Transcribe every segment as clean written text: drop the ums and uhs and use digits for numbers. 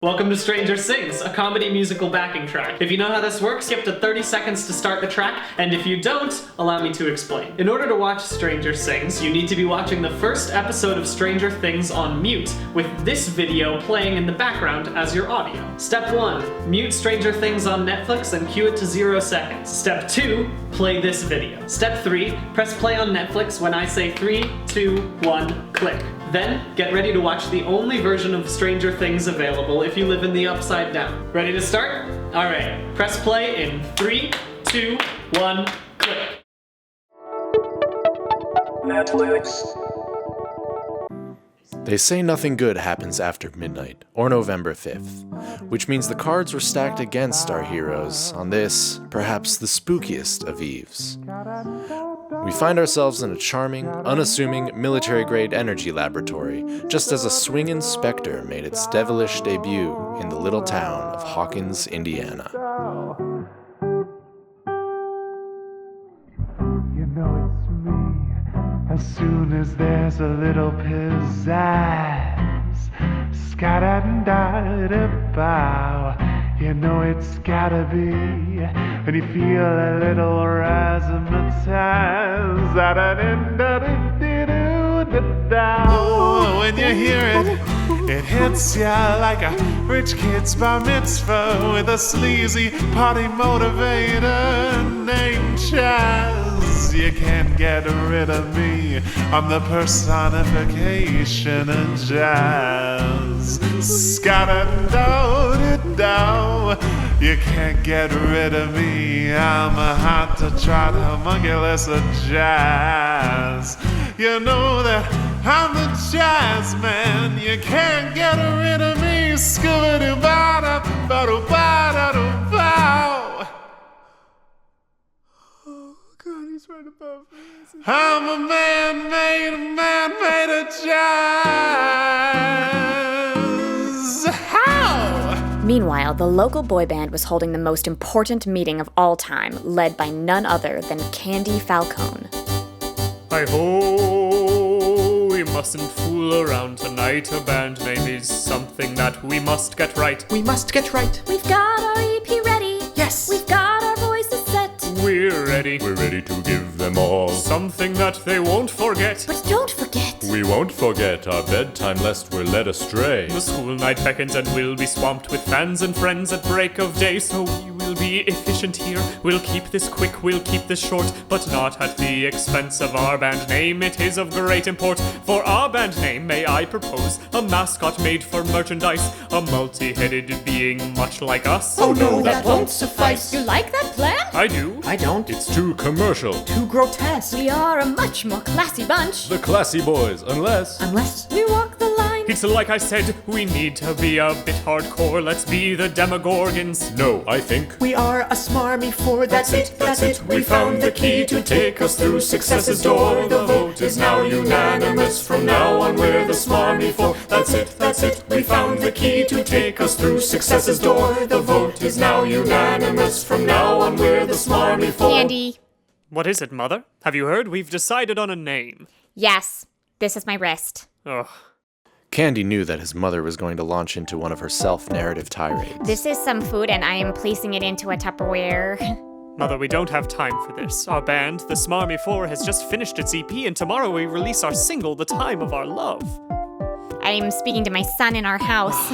Welcome to Stranger Sings, a comedy musical backing track. If you know how this works, skip to 30 seconds to start the track, and if you don't, allow me to explain. In order to watch Stranger Sings, you need to be watching the first episode of Stranger Things on mute, with this video playing in the background as your audio. Step 1, mute Stranger Things on Netflix and cue it to 0 seconds. Step 2, play this video. Step 3, press play on Netflix when I say 3, 2, 1, click. Then, get ready to watch the only version of Stranger Things available if you live in the Upside Down. Ready to start? Alright, press play in 3, 2, 1, click. Netflix. They say nothing good happens after midnight, or November 5th, which means the cards were stacked against our heroes on this, perhaps the spookiest of eves. We find ourselves in a charming, unassuming, military-grade energy laboratory, just as a swingin' specter made its devilish debut in the little town of Hawkins, Indiana. You know it's me, as soon as there's a little pizzazz, scat-a-da-da-bow. You know it's gotta be when you feel a little razzmatazz. Oh, when you hear it, it hits ya like a rich kid's bar mitzvah with a sleazy party motivator named Chaz. You can't get rid of me, I'm the personification of jazz. Scat-a-do-do-do. You can't get rid of me, I'm a hot to trot homunculus of jazz. You know that I'm the jazz man, you can't get rid of me. Scooby-doo-ba-da-ba-doo-ba-da-doo-bow. Oh God, he's right above me. I'm a man made of jazz. How? Meanwhile, the local boy band was holding the most important meeting of all time, led by none other than Candy Falcone. Hi-ho, we mustn't fool around tonight. A band name is something that we must get right. We must get right. We've got our EP ready. Yes. We've got our voices set. We're ready to give them all something that they won't forget. But don't forget, We won't forget our bedtime lest we're led astray. The school night beckons and we'll be swamped with fans and friends at break of day. So we will be efficient here. We'll keep this quick, we'll keep this short, but not at the expense of our band name. It is of great import. For our band name, may I propose a mascot made for merchandise, a multi-headed being much like us. Oh no, that won't suffice. you like that plan? I do. I don't. It's too commercial. Too grotesque. We are a much more classy bunch. The classy boys, unless Unless We walk the line. It's like I said, we need to be a bit hardcore. Let's be the Demogorgons. no, I think we are a smarmy four. That's it. We found the key to take us through success's door. The vote is now unanimous. From now on, we're the smarmy four. That's it. We found the key to take us through success's door. The vote is now unanimous. From now on, we're the smarmy four. Candy. What is it, Mother? Have you heard? We've decided on a name. Yes, this is my wrist. Ugh. Candy knew that his mother was going to launch into one of her self-narrative tirades. This is some food and I am placing it into a Tupperware. Mother, we don't have time for this. Our band, the Smarmy Four, has just finished its EP, and tomorrow we release our single, The Time of Our Love. I am speaking to my son in our house.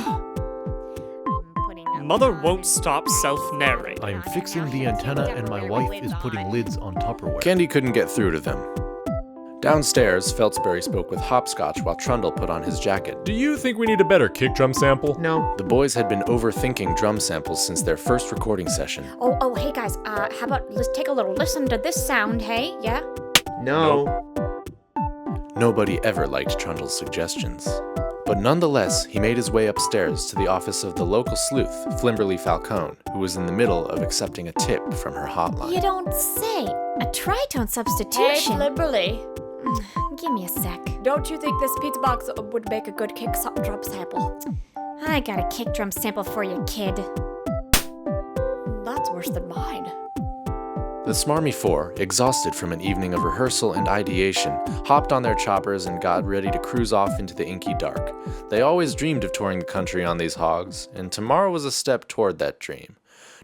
Mother won't stop self-narrating. I am fixing the antenna and my wife is putting lids on Tupperware. Candy couldn't get through to them. Downstairs, Feltsbury spoke with Hopscotch while Trundle put on his jacket. Do you think we need a better kick drum sample? No. The boys had been overthinking drum samples since their first recording session. Oh, hey guys, how about let's take a little listen to this sound, hey? Yeah? No. Nobody ever liked Trundle's suggestions. But nonetheless, he made his way upstairs to the office of the local sleuth, Flimberly Falcone, who was in the middle of accepting a tip from her hotline. You don't say. A tritone substitution. Hey, Flimberly. Give me a sec. Don't you think this pizza box would make a good kick drum sample? I got a kick drum sample for you, kid. That's worse than mine. The Smarmy Four, exhausted from an evening of rehearsal and ideation, hopped on their choppers and got ready to cruise off into the inky dark. They always dreamed of touring the country on these hogs, and tomorrow was a step toward that dream.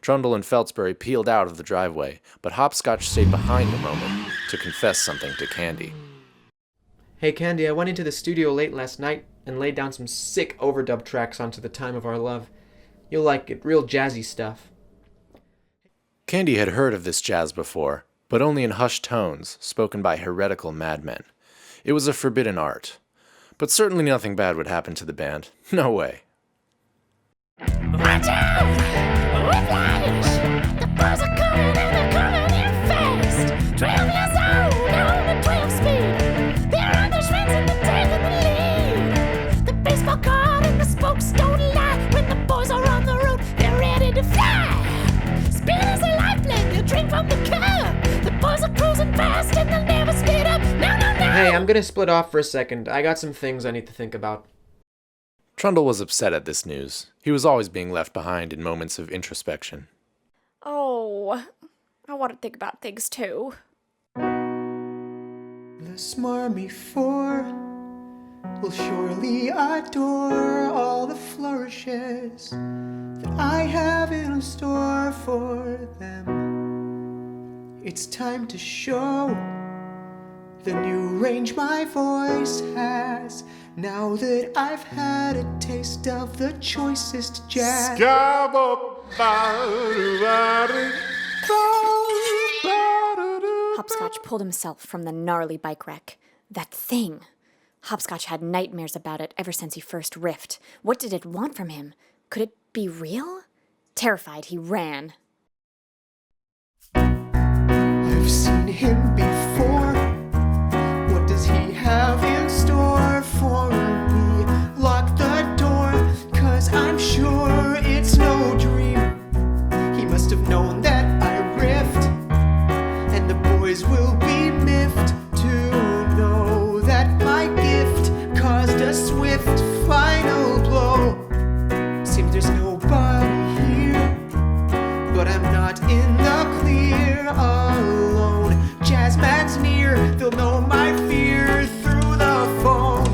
Trundle and Feltsbury peeled out of the driveway, but Hopscotch stayed behind a moment to confess something to Candy. Hey Candy, I went into the studio late last night and laid down some sick overdub tracks onto The Time of Our Love. You'll like it, real jazzy stuff. Candy had heard of this jazz before, but only in hushed tones, spoken by heretical madmen. It was a forbidden art. But certainly nothing bad would happen to the band. No way. Watch out! Whiplash! The bars are coming and they're coming in fast! 12 years old, on the 12 speed! There are their friends in the tail of the lead! The baseball card and the spokes don't lie! When the boys are on the road, they're ready to fly! Speed is a lifeline, you drink from the cup! The boys are cruising fast and they'll never speed up! No, no, no! Hey, I'm gonna split off for a second. I got some things I need to think about. Trundle was upset at this news. He was always being left behind in moments of introspection. Oh, I want to think about things too. The Smarmy Four will surely adore all the flourishes that I have in store for them. It's time to show the new range my voice has, now that I've had a taste of the choicest jazz. Hopscotch pulled himself from the gnarly bike wreck. That thing! Hopscotch had nightmares about it ever since he first riffed. What did it want from him? Could it be real? Terrified, he ran. I've seen him before. What does he have in store for me? Lock the door, 'cause I'm sure it's no dream. He must have known that I riffed, and the boys will be miffed to know that my gift caused a swift final blow. Seems there's nobody here, but I'm not in the clear alone. Jazzman's near, they'll know my fear through the phone.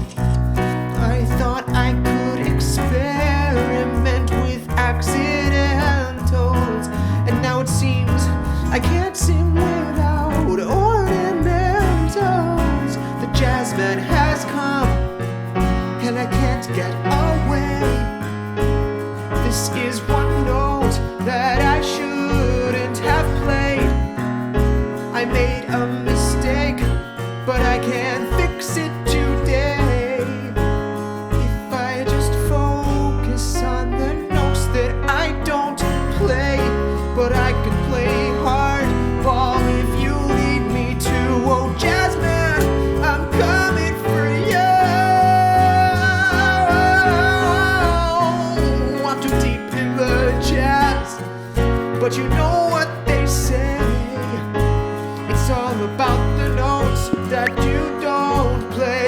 I thought I could experiment with accidentals, and now it seems I can't sing without ornamentals. The jazzman has come, and I can't get away. This is one note that I shouldn't have played. I made a mistake, but I can fix it today. If I just focus on the notes that I don't play, but I could play hardball if you lead me to. Oh, jazzman, I'm coming for you. I'm too deep in the jazz, but you know what they say. It's all about the notes that you don't play.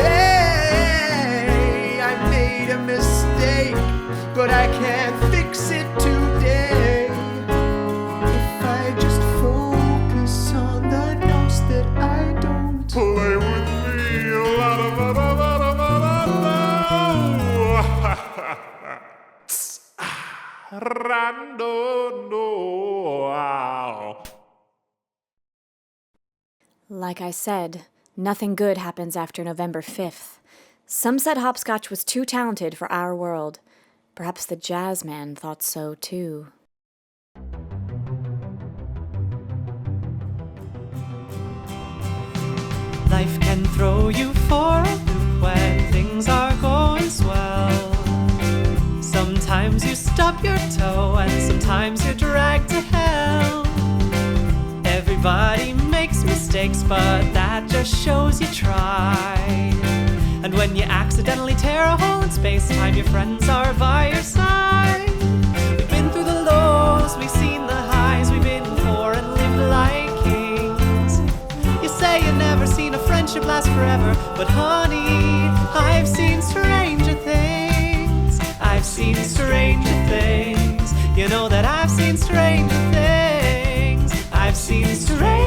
I made a mistake, but I can't fix it today. If I just focus on the notes that I don't play with me, la da da da da da da da. Rando no. Like I said, nothing good happens after November 5th. Some said Hopscotch was too talented for our world. Perhaps the jazzman thought so too. Life can throw you for a loop when things are going swell. Sometimes you stub your toe and sometimes you're dragged to hell. Everybody makes mistakes, but that just shows you tried. And when you accidentally tear a hole in space-time, your friends are by your side. We've been through the lows, we've seen the highs, we've been poor and lived like kings. You say you've never seen a friendship last forever, but honey, I've seen stranger things. I've seen stranger things. You know that I've seen stranger things. I've seen stranger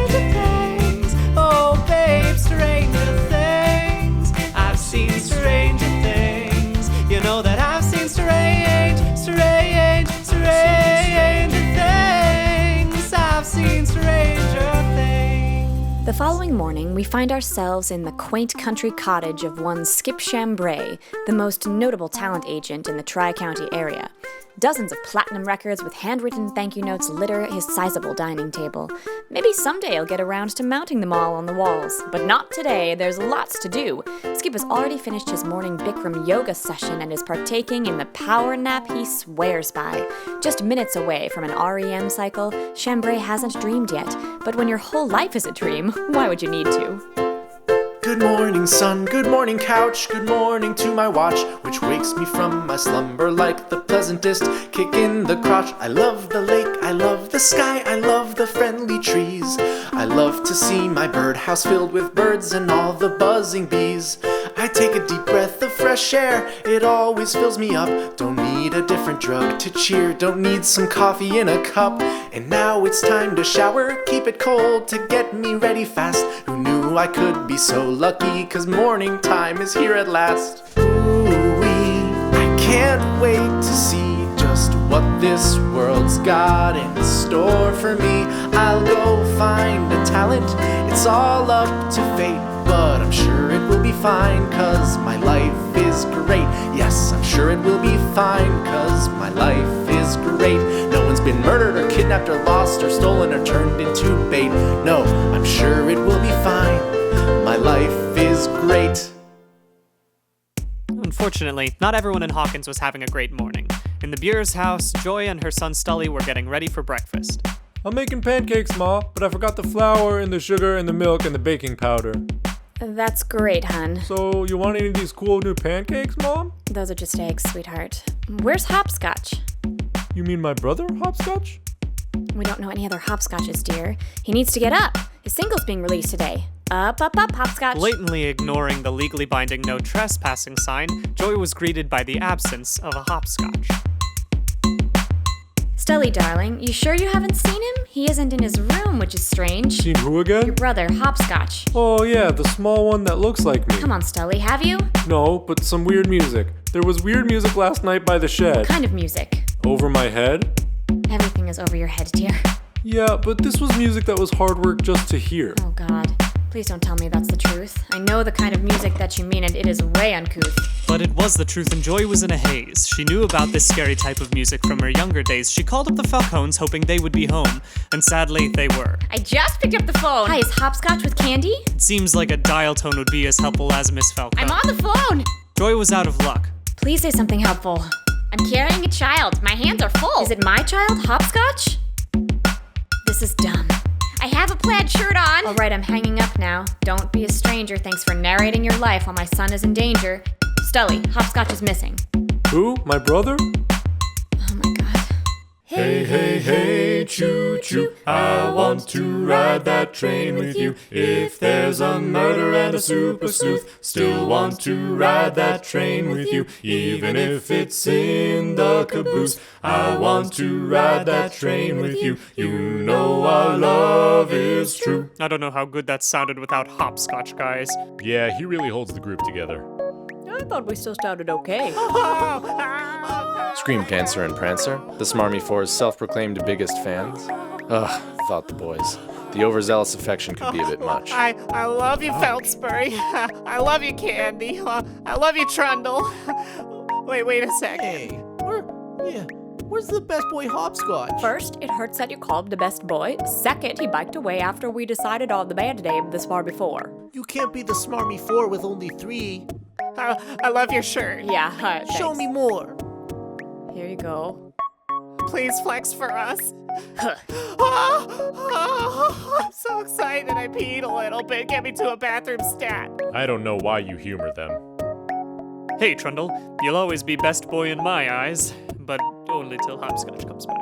The following morning, we find ourselves in the quaint country cottage of one Skip Chambray, the most notable talent agent in the Tri-County area. Dozens of platinum records with handwritten thank you notes litter his sizable dining table. Maybe someday he'll get around to mounting them all on the walls, but not today. There's lots to do. Skip has already finished his morning Bikram yoga session and is partaking in the power nap he swears by. Just minutes away from an REM cycle, Chambray hasn't dreamed yet, but when your whole life is a dream, why would you need to? Good morning, sun, good morning, couch, good morning to my watch, which wakes me from my slumber like the pleasantest kick in the crotch. I love the lake, I love the sky, I love the friendly trees. I love to see my birdhouse filled with birds and all the buzzing bees. I take a deep breath of fresh air, it always fills me up. Don't need a different drug to cheer, don't need some coffee in a cup. And now it's time to shower, keep it cold to get me ready fast. Who knew I could be so lucky, 'cause morning time is here at last. Ooh-wee, I can't wait to see just what this world's got in store for me. I'll go find a talent, it's all up to fate, but I'm sure it will be fine, 'cause my life is great. Yes, I'm sure it will be fine, 'cause my life is great. No one's been murdered or kidnapped or lost or stolen or turned into bait. No, I'm sure it will be fine. My life is great. Unfortunately, not everyone in Hawkins was having a great morning. In the Bure's house, Joy and her son Stully were getting ready for breakfast. I'm making pancakes, Ma, but I forgot the flour and the sugar and the milk and the baking powder. That's great, hun. So, you want any of these cool new pancakes, Mom? Those are just eggs, sweetheart. Where's Hopscotch? You mean my brother, Hopscotch? We don't know any other Hopscotches, dear. He needs to get up. His single's being released today. Up, up, up, Hopscotch. Blatantly ignoring the legally binding no trespassing sign, Joy was greeted by the absence of a hopscotch. Stully, darling, you sure you haven't seen him? He isn't in his room, which is strange. Seen who again? Your brother, Hopscotch. Oh yeah, the small one that looks like me. Come on, Stully, have you? No, but some weird music. There was weird music last night by the shed. What kind of music? Over my head? Everything is over your head, dear. Yeah, but this was music that was hard work just to hear. Oh, God. Please don't tell me that's the truth. I know the kind of music that you mean, and it is way uncouth. But it was the truth, and Joy was in a haze. She knew about this scary type of music from her younger days. She called up the Falcones, hoping they would be home, and sadly, they were. I just picked up the phone. Hi, is Hopscotch with Candy? It seems like a dial tone would be as helpful as Miss Falcone. I'm on the phone! Joy was out of luck. Please say something helpful. I'm carrying a child. My hands are full. Is it my child, Hopscotch? This is dumb. I have a plaid shirt on. All right, I'm hanging up now. Don't be a stranger. Thanks for narrating your life while my son is in danger. Stully, Hopscotch is missing. Who? My brother? Oh my God. Hey, hey, hey, choo-choo, I want to ride that train with you. If there's a murder and a super sleuth, still want to ride that train with you. Even if it's in the caboose, I want to ride that train with you. You know our love is true. I don't know how good that sounded without Hopscotch, guys. Yeah, he really holds the group together. I thought we still sounded okay. Screamed Dancer and Prancer, the Smarmy Four's self-proclaimed biggest fans. Ugh, thought the boys. The overzealous affection could be a bit much. I love you, Feltsbury. I love you, Candy. I love you, Trundle. Wait a second. Hey, where's the best boy Hopscotch? First, it hurts that you called him the best boy. Second, he biked away after we decided on the band name this far before. You can't be the Smarmy Four with only 3. I love your shirt. Yeah, Show thanks. me more. Here you go. Please flex for us. I'm so excited I peed a little bit. Get me to a bathroom stat. I don't know why you humor them. Hey, Trundle, you'll always be best boy in my eyes, but only till Hopscotch comes back.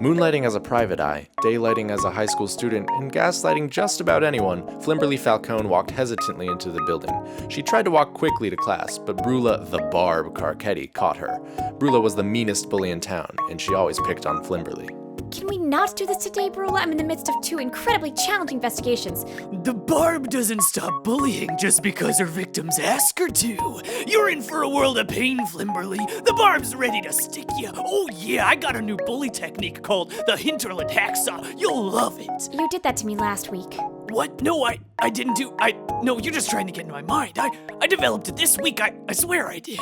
Moonlighting as a private eye, daylighting as a high school student, and gaslighting just about anyone, Flimberly Falcone walked hesitantly into the building. She tried to walk quickly to class, but Brula the Barb Carcetti caught her. Brula was the meanest bully in town, and she always picked on Flimberly. Can we not do this today, Brula? I'm in the midst of 2 incredibly challenging investigations. The Barb doesn't stop bullying just because her victims ask her to. You're in for a world of pain, Flimberly. The Barb's ready to stick you. Oh yeah, I got a new bully technique called the Hinterland Hacksaw. You'll love it. You did that to me last week. What? No, I didn't do. No, you're just trying to get into my mind. I developed it this week. I swear I did.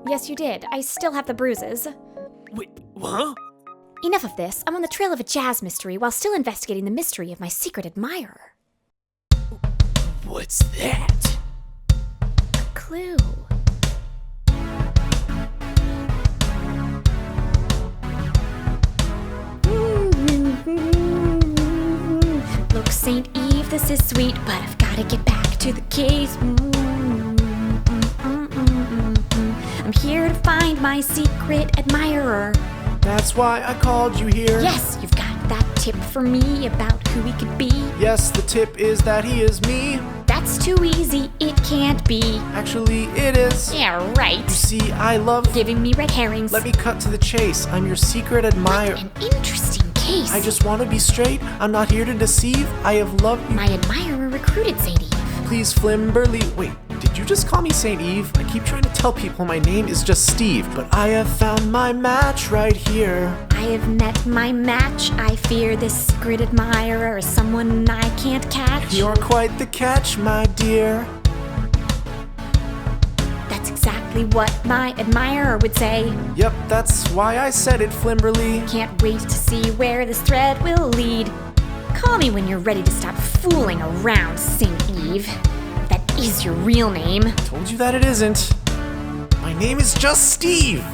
Yes, you did. I still have the bruises. Wait, huh? Enough of this. I'm on the trail of a jazz mystery while still investigating the mystery of my secret admirer. What's that? A clue. Look, St. Eve, this is sweet, but I've gotta get back to the case. I'm here to find my secret admirer. That's why I called you here. Yes, you've got that tip for me about who he could be. Yes, the tip is that he is me. That's too easy, it can't be. Actually, it is. Yeah, right. You see, I love giving me red herrings. Let me cut to the chase. I'm your secret admirer. What an interesting case. I just want to be straight. I'm not here to deceive. I have loved you. My admirer recruited St. Eve. Please, Flimberly. Wait, did you just call me St. Eve? I keep trying to tell people my name is just Steve, but I have found my match right here. I have met my match. I fear this secret admirer is someone I can't catch. You're quite the catch, my dear. That's exactly what my admirer would say. Yep, that's why I said it, Flimberly. Can't wait to see where this thread will lead. Call me when you're ready to stop fooling around, St. Eve. That is your real name. I told you that it isn't. My name is just Steve.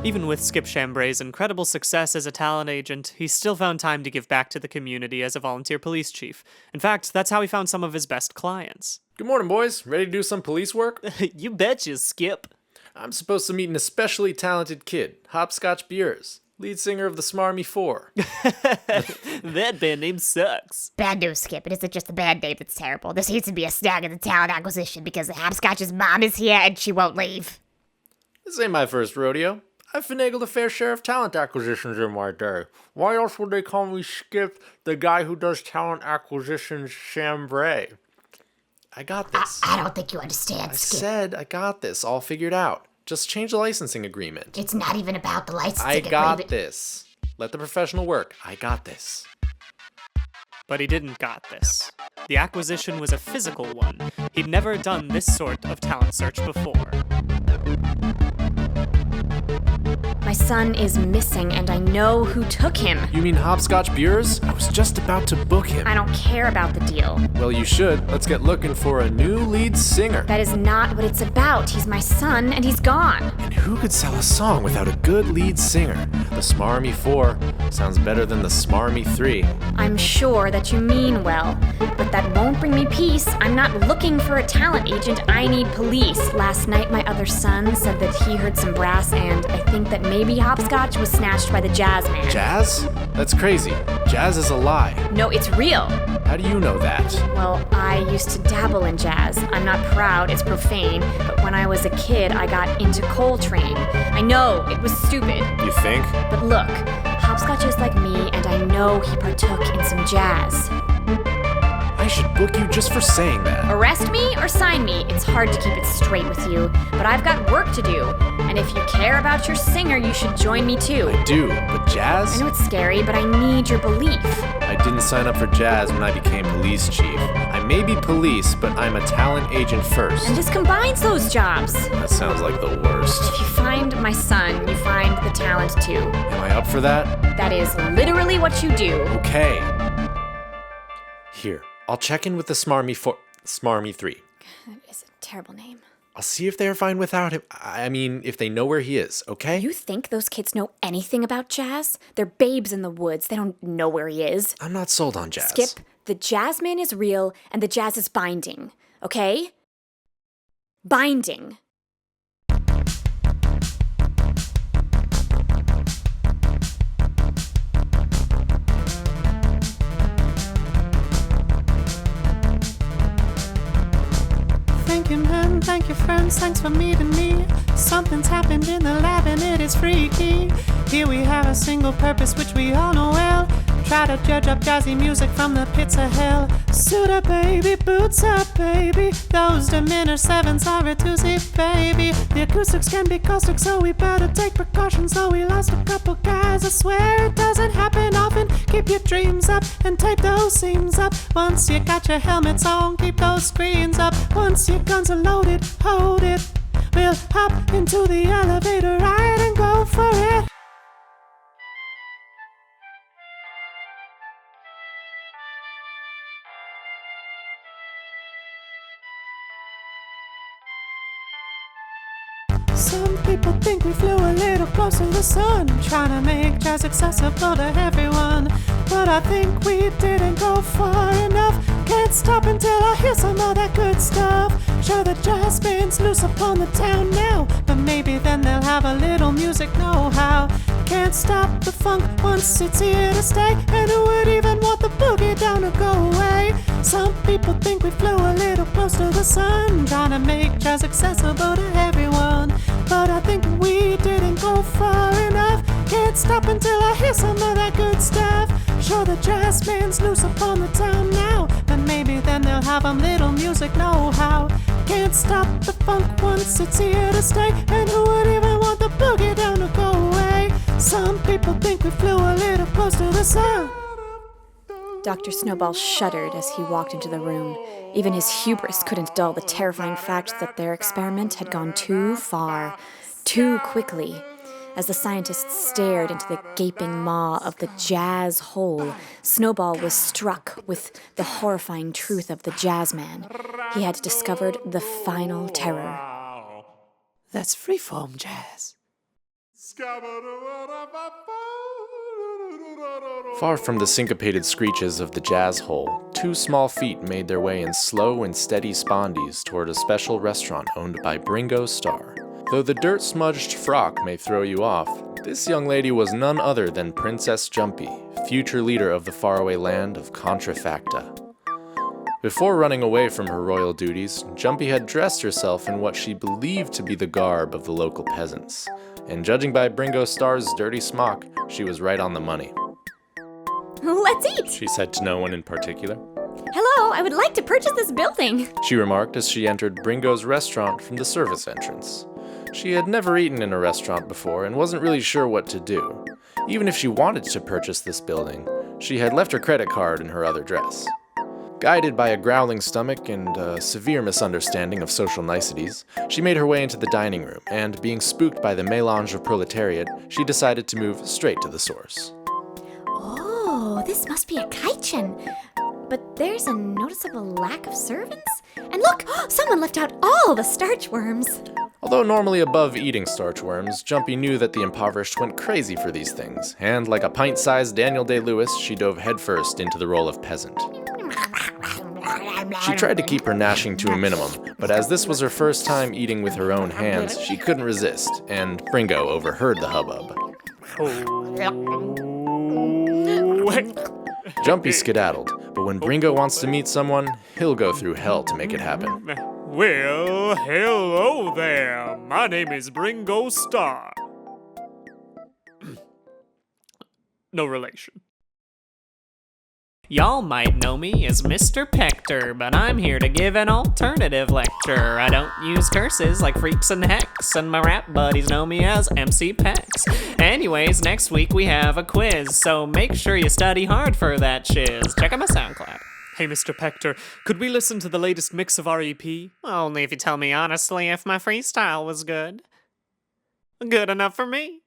Even with Skip Chambray's incredible success as a talent agent, he still found time to give back to the community as a volunteer police chief. In fact, that's how he found some of his best clients. Good morning, boys. Ready to do some police work? You betcha, Skip. I'm supposed to meet an especially talented kid, Hopscotch Beers, lead singer of the Smarmy Four. That band name sucks. Bad news, Skip. It isn't just the band name that's terrible. There seems to be a snag in the talent acquisition because the Hopscotch's mom is here and she won't leave. This ain't my first rodeo. I've finagled a fair share of talent acquisitions in my day. Why else would they call me Skip, the guy who does talent acquisitions Chambray? I got this. I don't think you understand, Skip. I said I got this all figured out. Just change the licensing agreement. It's not even about the licensing agreement. I got agreement. this. Let the professional work. I got this. But he didn't got this. The acquisition was a physical one. He'd never done this sort of talent search before. My son is missing, and I know who took him. You mean Hopscotch Beers? I was just about to book him. I don't care about the deal. Well, you should. Let's get looking for a new lead singer. That is not what it's about. He's my son, and he's gone. And who could sell a song without a good lead singer? The Smarmy 4 sounds better than the Smarmy 3. I'm sure that you mean well, but that won't bring me peace. I'm not looking for a talent agent. I need police. Last night, my other son said that he heard some brass, and I think that maybe Hopscotch was snatched by the jazz man. Jazz? That's crazy. Jazz is a lie. No, it's real. How do you know that? Well, I used to dabble in jazz. I'm not proud, it's profane, but when I was a kid, I got into Coltrane. I know, it was stupid. You think? But look, Hopscotch is like me, and I know he partook in some jazz. I should book you just for saying that. Arrest me or sign me. It's hard to keep it straight with you, but I've got work to do. And if you care about your singer, you should join me too. I do, but jazz? I know it's scary, but I need your belief. I didn't sign up for jazz when I became police chief. I may be police, but I'm a talent agent first. And this combines those jobs. That sounds like the worst. If you find my son, you find the talent too. Am I up for that? That is literally what you do. Okay. Here, I'll check in with the Smarmy 3. That is a terrible name. I'll see if they're fine without him. I mean, if they know where he is, okay? You think those kids know anything about jazz? They're babes in the woods. They don't know where he is. I'm not sold on jazz. Skip, the jazz man is real, and the jazz is binding. Okay? Binding. Thank you, man. Thank you, friends. Thanks for meeting me. Something's happened in the lab and it is freaky. Here we have a single purpose which we all know well. Try to judge up jazzy music from the pits of hell. Suit up, baby, boots up, baby. Those diminished sevens are a doozy, baby. The acoustics can be caustic, so we better take precautions. So we lost a couple guys, I swear it doesn't happen often. Keep your dreams up and tape those seams up. Once you got your helmets on, keep those screens up. Once your guns are loaded, hold it. We'll hop into the elevator ride and go for it. Some people think we flew a little close to the sun, trying to make jazz accessible to everyone. But I think we didn't go far enough. Can't stop until I hear some of that good stuff. Sure, the jazz band's loose upon the town now, but maybe then they'll have a little music know-how. Can't stop the funk once it's here to stay, and who would even want the boogie down to go away? Some people think we flew a little close to the sun, trying to make jazz accessible to everyone. But I think we didn't go far enough. Can't stop until I hear some of that good stuff. Sure, the jazz band's loose upon the town now, but maybe then they'll have a little music know-how. Can't stop the funk once it's here to stay, and who would even want the boogie down to go away? Some people think we flew a little close to the sun. Dr. Snowball shuddered as he walked into the room. Even his hubris couldn't dull the terrifying fact that their experiment had gone too far, too quickly. As the scientists stared into the gaping maw of the jazz hole, Snowball was struck with the horrifying truth of the jazzman. He had discovered the final terror. That's freeform jazz. Far from the syncopated screeches of the jazz hole, two small feet made their way in slow and steady spondies toward a special restaurant owned by Bringo Starr. Though the dirt-smudged frock may throw you off, this young lady was none other than Princess Jumpy, future leader of the faraway land of Contrafacta. Before running away from her royal duties, Jumpy had dressed herself in what she believed to be the garb of the local peasants, and judging by Bringo Starr's dirty smock, she was right on the money. Let's eat! She said to no one in particular. Hello, I would like to purchase this building. She remarked as she entered Bringo's restaurant from the service entrance. She had never eaten in a restaurant before and wasn't really sure what to do. Even if she wanted to purchase this building, she had left her credit card in her other dress. Guided by a growling stomach and a severe misunderstanding of social niceties, she made her way into the dining room, and being spooked by the mélange of proletariat, she decided to move straight to the source. Oh, this must be a kitchen. But there's a noticeable lack of servants. And look, someone left out all the starch worms. Although normally above eating starch worms, Jumpy knew that the impoverished went crazy for these things, and like a pint-sized Daniel Day-Lewis, she dove headfirst into the role of peasant. She tried to keep her gnashing to a minimum, but as this was her first time eating with her own hands, she couldn't resist, and Bringo overheard the hubbub. Jumpy skedaddled, but when Bringo wants to meet someone, he'll go through hell to make it happen. Well, hello there. My name is Bringo Starr. No relation. Y'all might know me as Mr. Pector, but I'm here to give an alternative lecture. I don't use curses like freaks and hex, and my rap buddies know me as MC Pex. Anyways, next week we have a quiz, so make sure you study hard for that shiz. Check out my SoundCloud. Hey, Mr. Pector, could we listen to the latest mix of our EP? Only if you tell me honestly if my freestyle was good. Good enough for me.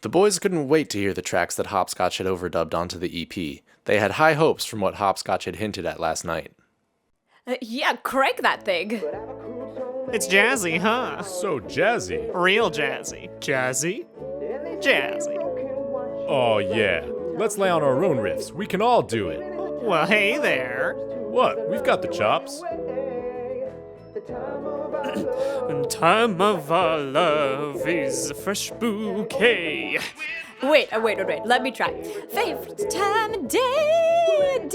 The boys couldn't wait to hear the tracks that Hopscotch had overdubbed onto the EP. They had high hopes from what Hopscotch had hinted at last night. Yeah, crank that thing. It's jazzy, huh? So jazzy. Real jazzy. Jazzy? Jazzy. Oh yeah, let's lay on our own riffs. We can all do it. Well, hey there. What? We've got the chops. Time of our love is a fresh bouquet. Wait, let me try. Favorite time of day,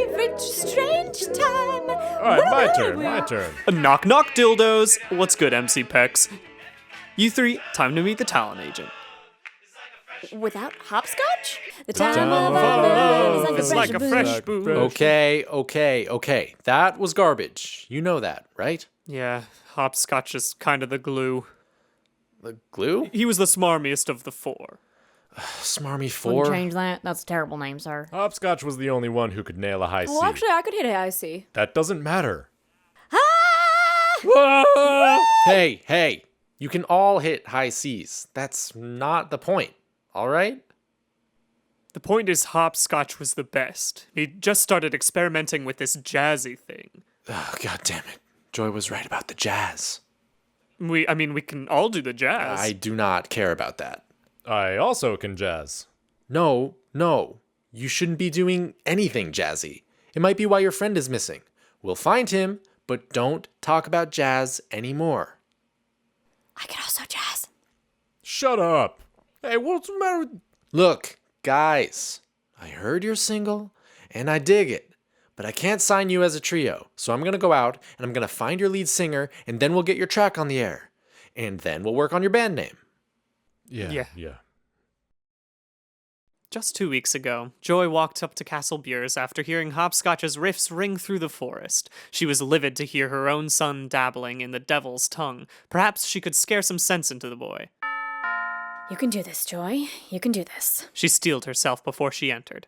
favorite strange time. Alright, my turn. Knock knock dildos. What's good, MC Pex? You three, time to meet the talent agent. Without hopscotch? The Time time of of our our love love is like a fresh booze. Okay. That was garbage. You know that, right? Yeah, hopscotch is kind of the glue. The glue? He was the smarmiest of the four. Smarmy Wouldn't 4? change that. That's a terrible name, sir. Hopscotch was the only one who could nail a high C. Well, actually, I could hit a high C. That doesn't matter. Hey, you can all hit high C's. That's not the point, all right? The point is hopscotch was the best. He just started experimenting with this jazzy thing. Oh, God damn it. Joy was right about the jazz. We can all do the jazz. I do not care about that. I also can jazz. No. You shouldn't be doing anything jazzy. It might be why your friend is missing. We'll find him, but don't talk about jazz anymore. I can also jazz. Shut up. Hey, what's the matter with... Look, guys, I heard you're single, and I dig it, but I can't sign you as a trio, so I'm going to go out, and I'm going to find your lead singer, and then we'll get your track on the air. And then we'll work on your band name. Yeah. Just 2 weeks ago, Joy walked up to Castle Bures after hearing Hopscotch's riffs ring through the forest. She was livid to hear her own son dabbling in the devil's tongue. Perhaps she could scare some sense into the boy. You can do this, Joy. You can do this. She steeled herself before she entered.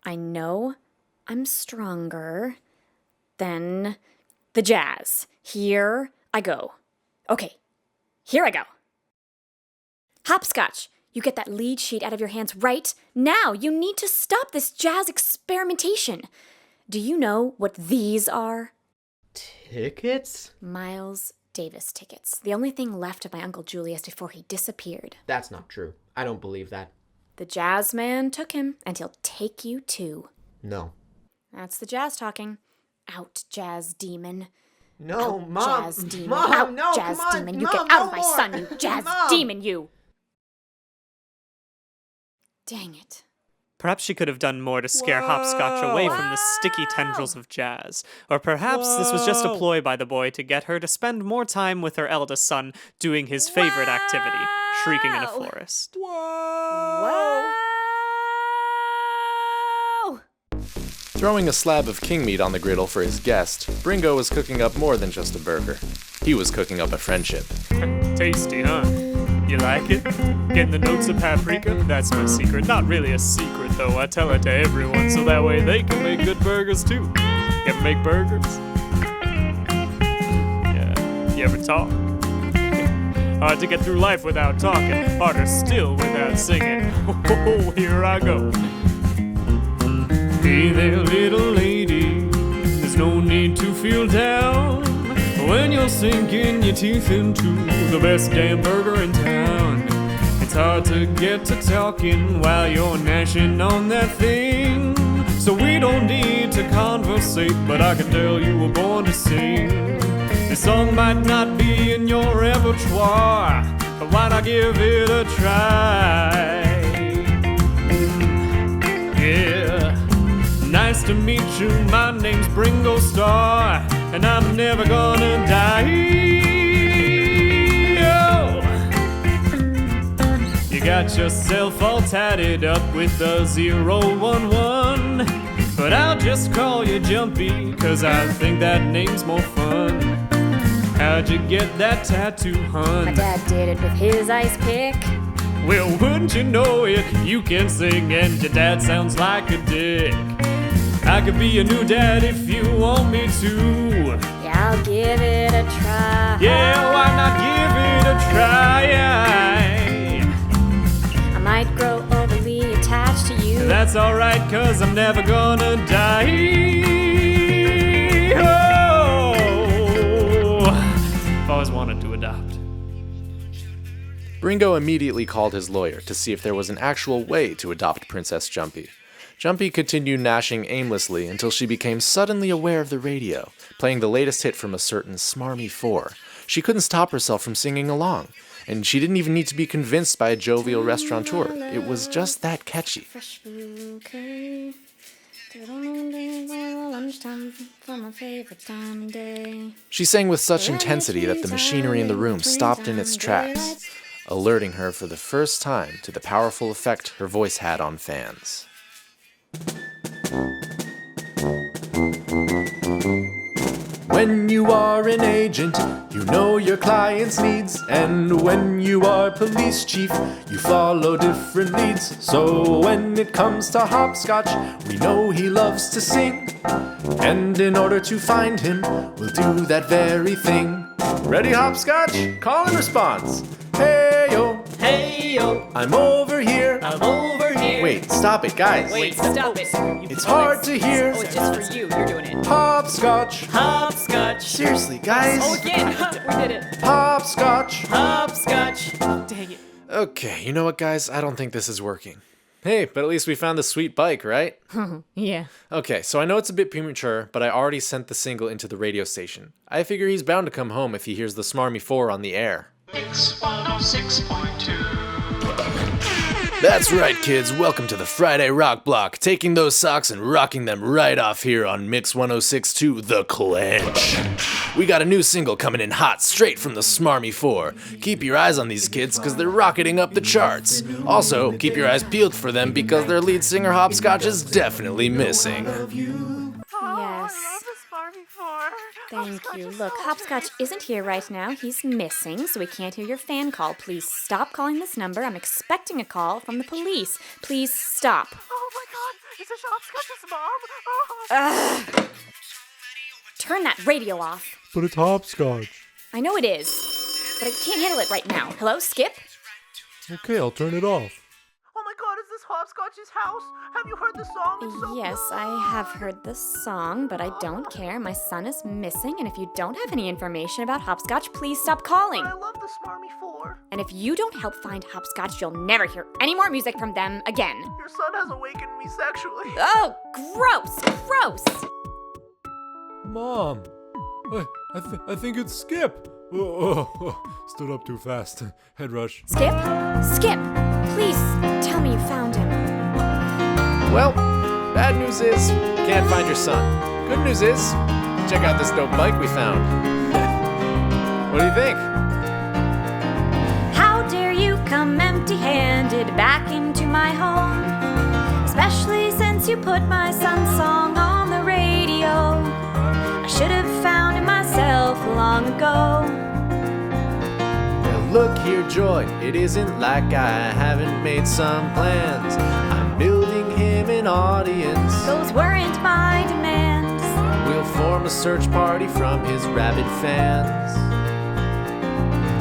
I know I'm stronger than the jazz. Here I go. Okay, here I go. Hopscotch, you get that lead sheet out of your hands right now. You need to stop this jazz experimentation. Do you know what these are? Tickets? Miles Davis tickets. The only thing left of my Uncle Julius before he disappeared. That's not true. I don't believe that. The jazz man took him, and he'll take you too. No. That's the jazz talking. Out, jazz demon. No, out, Mom. Jazz demon. Mom, out, no, jazz come on. demon. You Mom, get out no of my more. son, you jazz Mom. demon, you. Dang it. Perhaps she could have done more to scare Hopscotch away from the sticky tendrils of jazz. Or perhaps this was just a ploy by the boy to get her to spend more time with her eldest son doing his favorite activity, shrieking in a forest. Whoa. Throwing a slab of king meat on the griddle for his guest, Bringo was cooking up more than just a burger. He was cooking up a friendship. Tasty, huh? You like it? Getting the notes of paprika? That's my secret. Not really a secret, though. I tell it to everyone so that way they can make good burgers, too. You ever make burgers? Yeah. You ever talk? Hard to get through life without talking. Harder still without singing. Oh, here I go. Hey there, little lady. There's no need to feel down when you're sinking your teeth into the best damn burger in town. It's hard to get to talking while you're gnashing on that thing. So we don't need to conversate, but I can tell you were born to sing. This song might not be in your repertoire, but why not give it a try? Yeah. Nice to meet you, my name's Bringo Starr, and I'm never gonna die. Oh. You got yourself all tatted up with a 011, but I'll just call you Jumpy, cause I think that name's more fun. How'd you get that tattoo, hun? My dad did it with his ice pick. Well, wouldn't you know it, you can sing and your dad sounds like a dick. I could be your new dad if you want me to. Yeah, I'll give it a try. Yeah, why not give it a try? I might grow overly attached to you. That's alright, cause I'm never gonna die. Oh, I've always wanted to adopt. Bringo immediately called his lawyer to see if there was an actual way to adopt Princess Jumpy. Jumpy continued gnashing aimlessly until she became suddenly aware of the radio, playing the latest hit from a certain smarmy 4. She couldn't stop herself from singing along, and she didn't even need to be convinced by a jovial restaurateur. It was just that catchy. Fresh bouquet, Lunchtime for my favorite time of day. She sang with such intensity that the machinery in the room stopped in its tracks, alerting her for the first time to the powerful effect her voice had on fans. When you are an agent, you know your client's needs. And when you are police chief, you follow different leads. So when it comes to Hopscotch, we know he loves to sing. And in order to find him, we'll do that very thing. Ready, Hopscotch? Call and response. Hey yo, Hey yo, I'm over here. I'm over here. Wait, stop it, guys. Wait, stop it. It's hard to hear. Oh, it's just for you. You're doing it. Hopscotch. Hopscotch. Seriously, guys. Oh, again. We did it. Hopscotch. Hopscotch. Dang it. Okay, you know what, guys? I don't think this is working. Hey, but at least we found the sweet bike, right? Yeah. Okay, so I know it's a bit premature, but I already sent the single into the radio station. I figure he's bound to come home if he hears the Smarmy 4 on the air. It's 106.2. That's right, kids. Welcome to the Friday Rock Block, taking those socks and rocking them right off here on Mix 106.2 The Clench. We got a new single coming in hot, straight from the Smarmy 4. Keep your eyes on these kids, because they're rocketing up the charts. Also, keep your eyes peeled for them, because their lead singer Hopscotch is definitely missing. Yes. Thank you. Look, Hopscotch isn't here right now. He's missing, so we can't hear your fan call. Please stop calling this number. I'm expecting a call from the police. Please stop. Oh my god, is this Hopscotch's mom? Ugh. Turn that radio off. But it's Hopscotch. I know it is, but I can't handle it right now. Hello, Skip? Okay, I'll turn it off. Oh my god, is this Hopscotch's house? Have you heard the song? It's so Yes, I have heard the song, but I don't care. My son is missing, and if you don't have any information about Hopscotch, please stop calling. I love the Smarmy 4. And if you don't help find Hopscotch, you'll never hear any more music from them again. Your son has awakened me sexually. Oh, gross! Gross! Mom, I think it's Skip. Stood up too fast. Head rush. Skip? Skip! Please tell me you found him. Well, bad news is, can't find your son. Good news is, check out this dope bike we found. What do you think? How dare you come empty-handed back into my home? Especially since you put my son's song on the radio. I should have found him myself long ago. Well, look here, Joy, it isn't like I haven't made some plans. I'm building him an audience. Those weren't my demands. We'll form a search party from his rabid fans.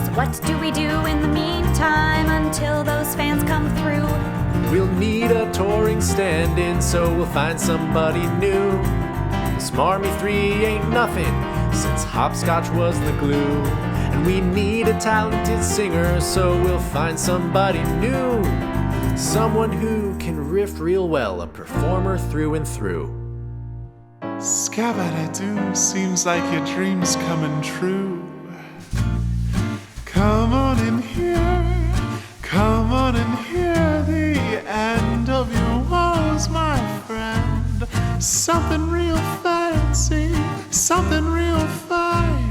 So what do we do in the meantime until those fans come through? We'll need a touring stand-in, so we'll find somebody new. The Smarmy 3 ain't nothing since Hopscotch was the glue. And we need a talented singer, so we'll find somebody new. Someone who can riff real well, a performer through and through. Scabba-da-doo, seems like your dream's coming true. Come on in here, come on in here, the end of your woes, my friend. Something real fancy, something real fine.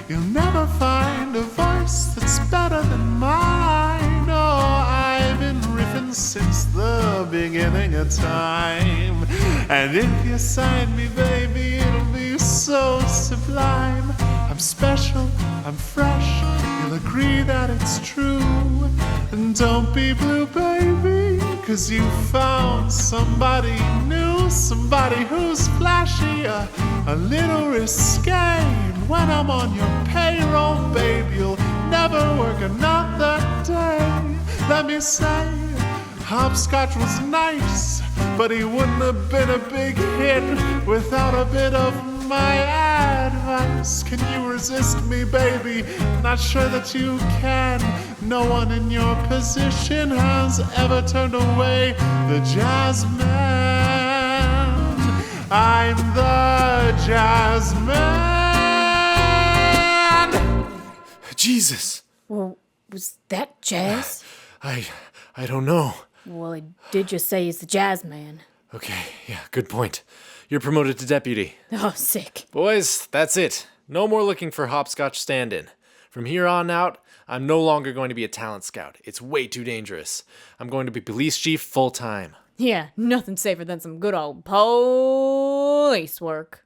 You'll never find a voice that's better than mine. Oh, I've been riffing since the beginning of time. And if you sign me, baby, it'll be so sublime. I'm special, I'm fresh, you'll agree that it's true. And don't be blue, baby, 'cause you found somebody new, somebody who's flashy, a little risque. And when I'm on your payroll, babe, you'll never work another day. Let me say, Hopscotch was nice, but he wouldn't have been a big hit without a bit of my advice. Can you resist me, baby? Not sure that you can. No one in your position has ever turned away the jazz man. I'm the jazz man. Jesus. Well, was that jazz? I don't know. Well, he did just say he's the jazz man. Okay, yeah, good point. You're promoted to deputy. Oh, sick. Boys, that's it. No more looking for hopscotch stand-in. From here on out, I'm no longer going to be a talent scout. It's way too dangerous. I'm going to be police chief full-time. Yeah, nothing safer than some good old police work.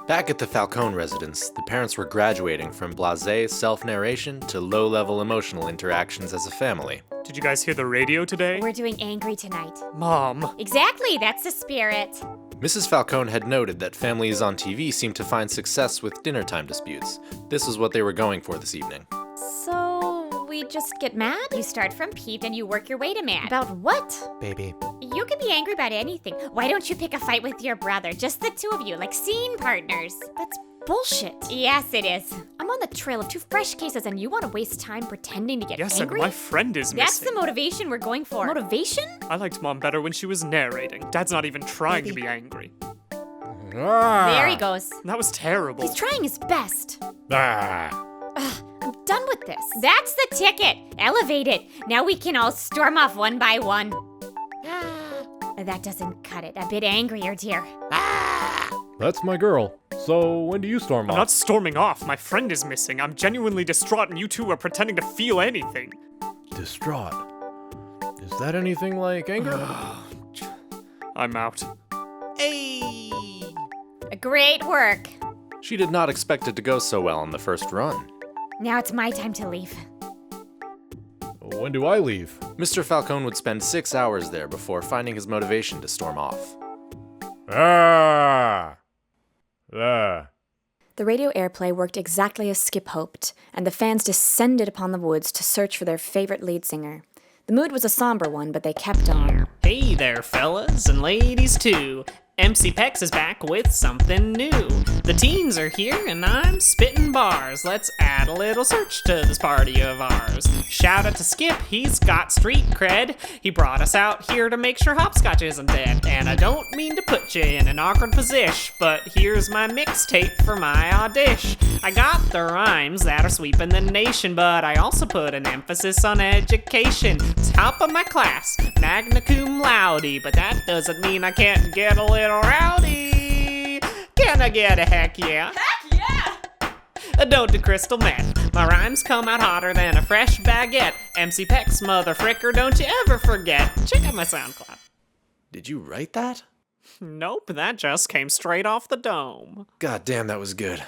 Back at the Falcone residence, the parents were graduating from blasé self-narration to low-level emotional interactions as a family. Did you guys hear the radio today? We're doing angry tonight. Mom. Exactly, that's the spirit. Mrs. Falcone had noted that families on TV seemed to find success with dinner time disputes. This was what they were going for this evening. So, we just get mad? You start from peeved and you work your way to mad. About what? Baby. You can be angry about anything. Why don't you pick a fight with your brother? Just the two of you, like scene partners. That's bullshit. Yes, it is. I'm on the trail of 2 fresh cases and you want to waste time pretending to get Yes, angry? and my friend is That's missing. the motivation we're going for. Motivation? I liked Mom better when she was narrating. Dad's not even trying to be angry. There he goes. That was terrible. He's trying his best. I'm done with this. That's the ticket. Elevate it. Now we can all storm off one by one. That doesn't cut it. A bit angrier, dear. That's my girl. So when do you storm I'm off? not storming off. My friend is missing. I'm genuinely distraught and you two are pretending to feel anything. Distraught. Is that anything like anger? I'm out. Great work. She did not expect it to go so well on the first run. Now it's my time to leave. When do I leave? Mr. Falcone would spend 6 hours there before finding his motivation to storm off. Ah! The radio airplay worked exactly as Skip hoped, and the fans descended upon the woods to search for their favorite lead singer. The mood was a somber one, but they kept on. Hey there, fellas and ladies too. MC Pex is back with something new. The teens are here and I'm spitting bars. Let's add a little search to this party of ours. Shout out to Skip, he's got street cred. He brought us out here to make sure hopscotch isn't dead. And I don't mean to put you in an awkward position, but here's my mixtape for my audition. I got the rhymes that are sweeping the nation, but I also put an emphasis on education. Top of my class, magna cum laude, but that doesn't mean I can't get a little rowdy. Can I get a heck yeah? Heck yeah! Don't do crystal meth. My rhymes come out hotter than a fresh baguette. MC Pex, mother fricker, don't you ever forget. Check out my SoundCloud. Did you write that? Nope, that just came straight off the dome. God damn, that was good.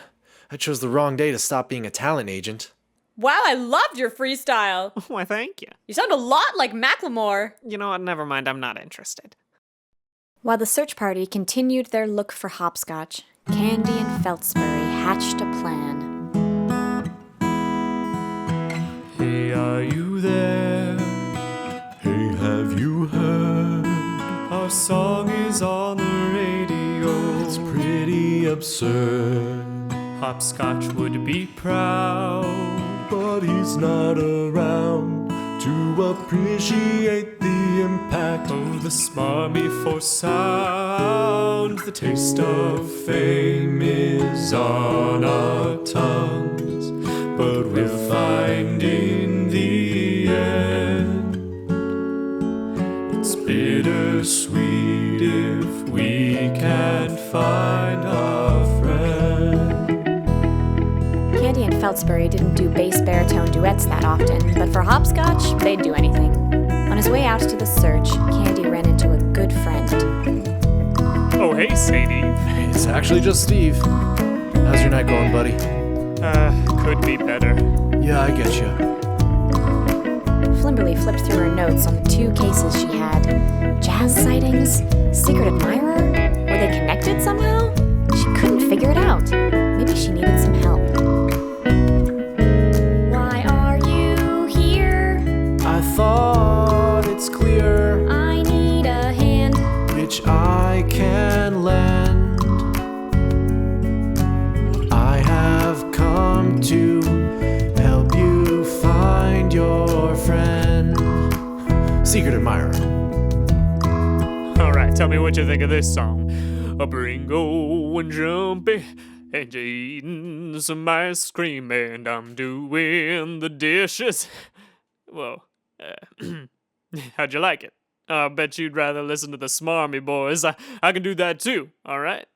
I chose the wrong day to stop being a talent agent. Wow, I loved your freestyle. Why, thank you. You sound a lot like Macklemore. You know what, never mind, I'm not interested. While the search party continued their look for hopscotch, Candy and Feltsbury hatched a plan. Hey, are you there? Hey, have you heard? Our song is on the radio. It's pretty absurd. Hopscotch would be proud, but he's not around to appreciate the impact of the smarmy for sound. The taste of fame is on our tongues, but we'll find in the end it's bittersweet if we can't find our friend. Candy and Feltsbury didn't do bass baritone duets that often, but for hopscotch, they'd do anything. On his way out to the search, Candy ran into a good friend. Oh, hey, Sadie. It's actually just Steve. How's your night going, buddy? Could be better. Yeah, I get you. Flimberly flipped through her notes on the 2 cases she had. Jazz sightings? Secret admirer? Were they connected somehow? She couldn't figure it out. Maybe she needed some help. Why are you here? I thought it's clear I need a hand. which I can lend. I have come to help you find your friend. Secret admirer. Alright, tell me what you think of this song. A Bringo and Jumpy and eating some ice cream and I'm doing the dishes. Whoa. How'd you like it? I bet you'd rather listen to the Smarmy Boys. I can do that too, alright?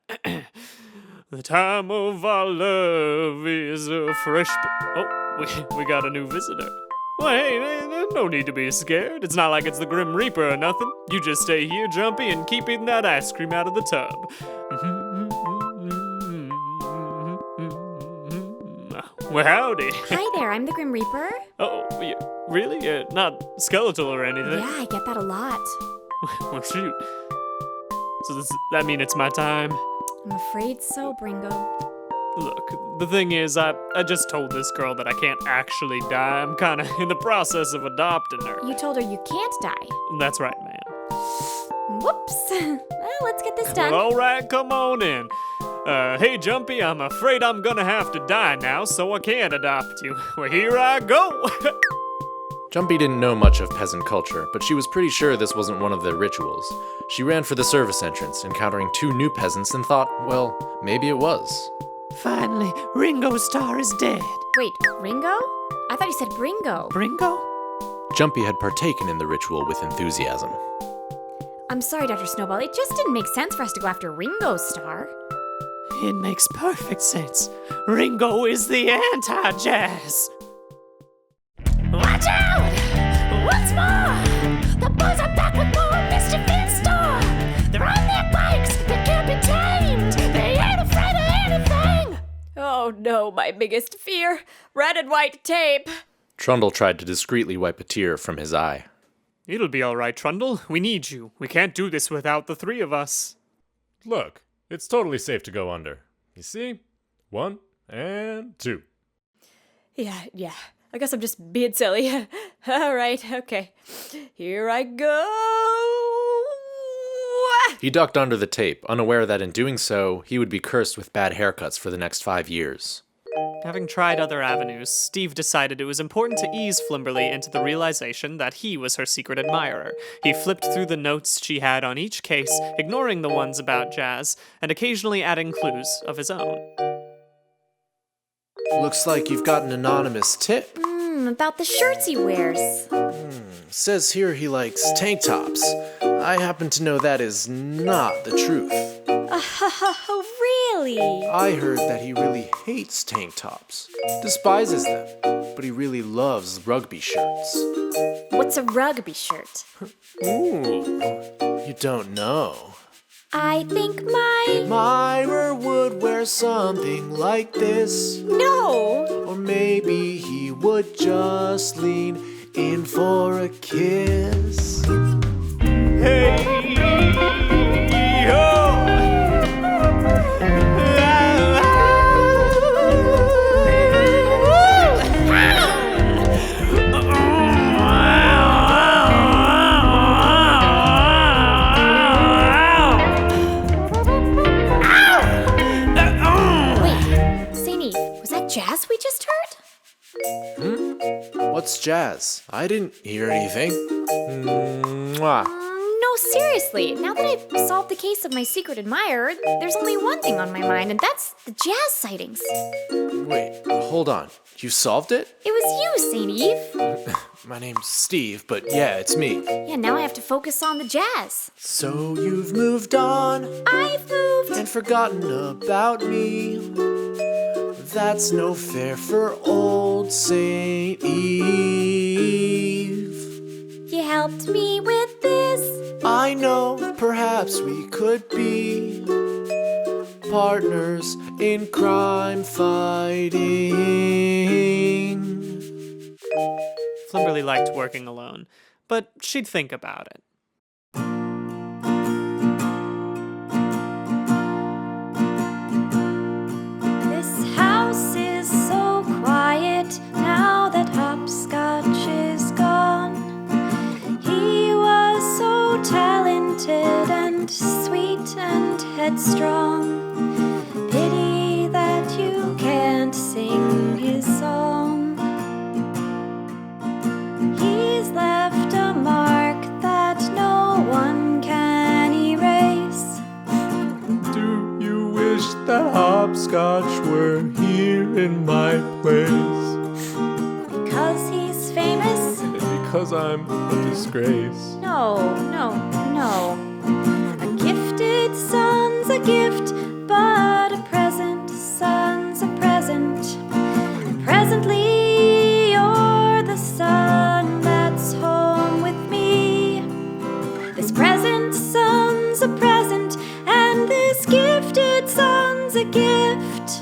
The time of our love is a fresh... Oh, we got a new visitor. Well, hey, no need to be scared. It's not like it's the Grim Reaper or nothing. You just stay here, Jumpy, and keep eating that ice cream out of the tub. Well, howdy. Hi there, I'm the Grim Reaper. Oh, really? Not skeletal or anything? Yeah, I get that a lot. Well, shoot. So does that mean it's my time? I'm afraid so, Bringo. Look, the thing is, I just told this girl that I can't actually die. I'm kind of in the process of adopting her. You told her you can't die. That's right, ma'am. Whoops. Well, let's get this done. All right, come on in. Hey, Jumpy, I'm afraid I'm gonna have to die now, so I can't adopt you. Well, here I go. Jumpy didn't know much of peasant culture, but she was pretty sure this wasn't one of their rituals. She ran for the service entrance, encountering 2 new peasants, and thought, well, maybe it was. Finally, Ringo Starr is dead. Wait, Ringo? I thought you said Bringo. Bringo? Jumpy had partaken in the ritual with enthusiasm. I'm sorry, Dr. Snowball. It just didn't make sense for us to go after Ringo Starr. It makes perfect sense. Ringo is the anti-jazz. Watch out! Once more! The boys are back with more mischief in store! They're on their bikes, they can't be tamed! They ain't afraid of anything! Oh no, my biggest fear. Red and white tape. Trundle tried to discreetly wipe a tear from his eye. It'll be all right, Trundle. We need you. We can't do this without the 3 of us. Look, it's totally safe to go under. You see? 1 and 2. Yeah. I guess I'm just being silly. All right, okay. Here I go. He ducked under the tape, unaware that in doing so, he would be cursed with bad haircuts for the next 5 years. Having tried other avenues, Steve decided it was important to ease Flimberly into the realization that he was her secret admirer. He flipped through the notes she had on each case, ignoring the ones about Jazz, and occasionally adding clues of his own. Looks like you've got an anonymous tip. About the shirts he wears. Says here he likes tank tops. I happen to know that is not the truth. Really? I heard that he really hates tank tops, despises them, but he really loves rugby shirts. What's a rugby shirt? Ooh, you don't know. I think Myra would wear something like this. No! Or maybe he would just lean in for a kiss. Hey, ho! Jazz we just heard? What's Jazz? I didn't hear anything. Mwah. No, seriously. Now that I've solved the case of my secret admirer, there's only one thing on my mind, and that's the Jazz sightings. Wait, hold on. You solved it? It was you, St. Eve. My name's Steve, but yeah, it's me. Yeah, now I have to focus on the Jazz. So you've moved on. I've moved. And forgotten about me. That's no fair for old St. Eve. You helped me with this. I know, perhaps we could be partners in crime fighting. Flimberly liked working alone, but she'd think about it. Now that Hopscotch is gone, he was so talented and sweet and headstrong. Pity that you can't sing his song. He's left a mark that no one can erase. Do you wish that Hopscotch were here in my place? Because he's famous. because I'm a disgrace. No. A gifted son's a gift, but a present son's a present. And presently you're the son that's home with me. This present son's a present, and this gifted son's a gift.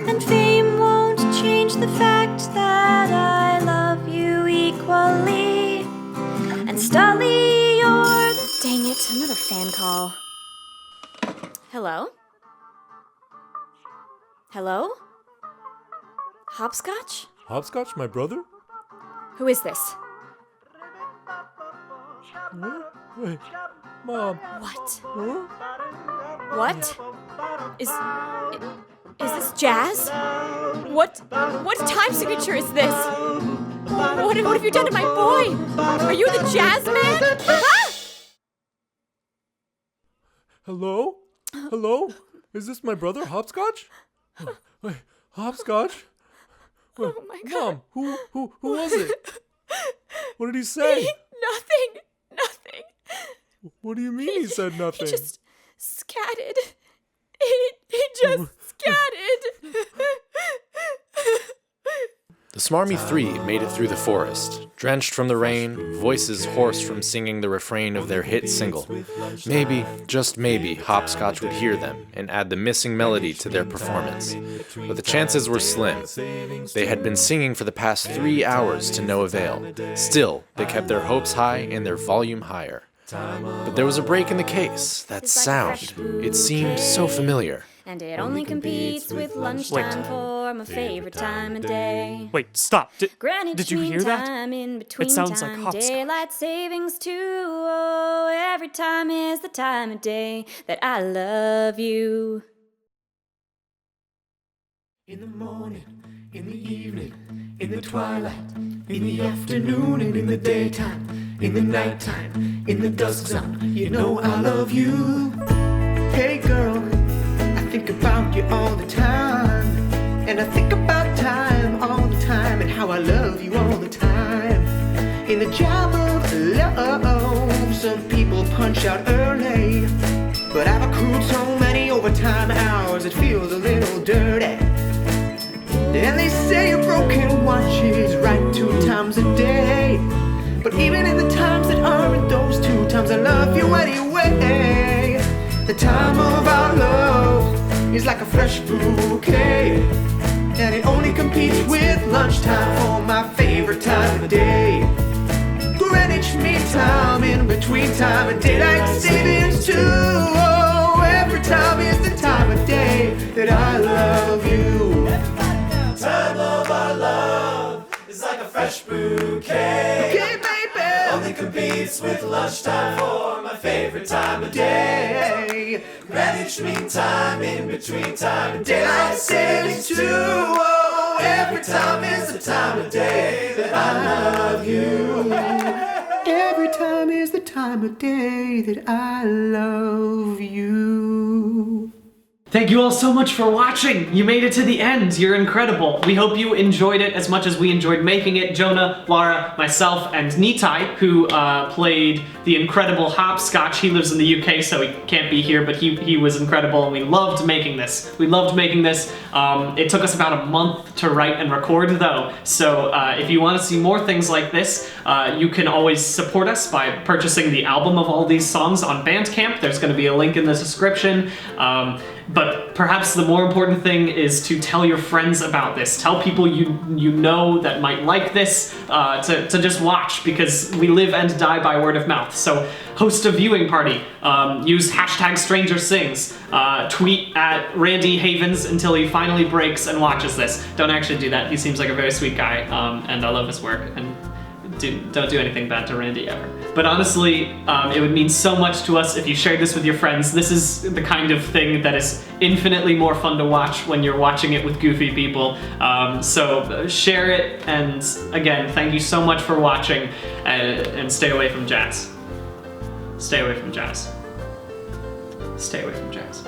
And fame won't change the fact that I love you equally. And Stolly, you're the... Dang it, another fan call. Hello? Hello? Hopscotch? Hopscotch, my brother? Who is this? Wait, Mom. What? Huh? What? Is this Jazz? What time signature is this? What have you done to my boy? Are you the Jazz man? Ah! Hello? Hello? Is this my brother, Hopscotch? Wait, Hopscotch? Wait, Oh my God. Mom, who was it? What did he say? Nothing. What do you mean he said nothing? He just scatted. He just scatted. The Smarmy Three made it through the forest, drenched from the rain, voices hoarse from singing the refrain of their hit single. Maybe, just maybe, Hopscotch would hear them and add the missing melody to their performance. But the chances were slim. They had been singing for the past 3 hours to no avail. Still, they kept their hopes high and their volume higher. But there was a break in the case. That sound. It seemed so familiar. And it only competes with lunchtime for my favorite time of day. Wait, stop. Greenwich Did you Mean hear that? Time, in between It sounds like time, hopscotch. daylight savings too. Oh, every time is the time of day that I love you. In the morning, in the evening, in the twilight, in the afternoon and in the daytime, in the nighttime, in the dusk zone, you know I love you. Hey girl, I think about you all the time, and I think about time all the time, and how I love you all the time. In the job of love, some people punch out early, but I've accrued so many overtime hours it feels a little dirty. And they say a broken watch is right 2 times a day, but even in the times that aren't those 2 times, I love you anyway. The time of our love is like a fresh bouquet, and it only competes with lunchtime for my favorite time of day. Greenwich Mean Time, in between time and daylight savings too. Oh, every time is the time of day that I love you. Time of our love is like a fresh bouquet. Okay, baby. Only competes with lunchtime for my favorite time of day. Greenwich Mean Time, in between time and daylight savings too. Oh, every time is the time of day that I love you. Every time is the time of day that I love you. Thank you all so much for watching! You made it to the end! You're incredible! We hope you enjoyed it as much as we enjoyed making it. Jonah, Lara, myself, and Nitai, who played the incredible Hopscotch. He lives in the UK, so he can't be here, but he was incredible, and we loved making this. It took us about a month to write and record, though, so if you want to see more things like this, you can always support us by purchasing the album of all these songs on Bandcamp. There's going to be a link in the description. But perhaps the more important thing is to tell your friends about this. Tell people you know that might like this to just watch, because we live and die by word of mouth. So host a viewing party. Use hashtag Stranger Sings. Tweet at Randy Havens until he finally breaks and watches this. Don't actually do that. He seems like a very sweet guy, and I love his work. And don't do anything bad to Randy ever. But honestly, it would mean so much to us if you shared this with your friends. This is the kind of thing that is infinitely more fun to watch when you're watching it with goofy people. So share it, and again, thank you so much for watching, and stay away from jazz. Stay away from jazz. Stay away from jazz.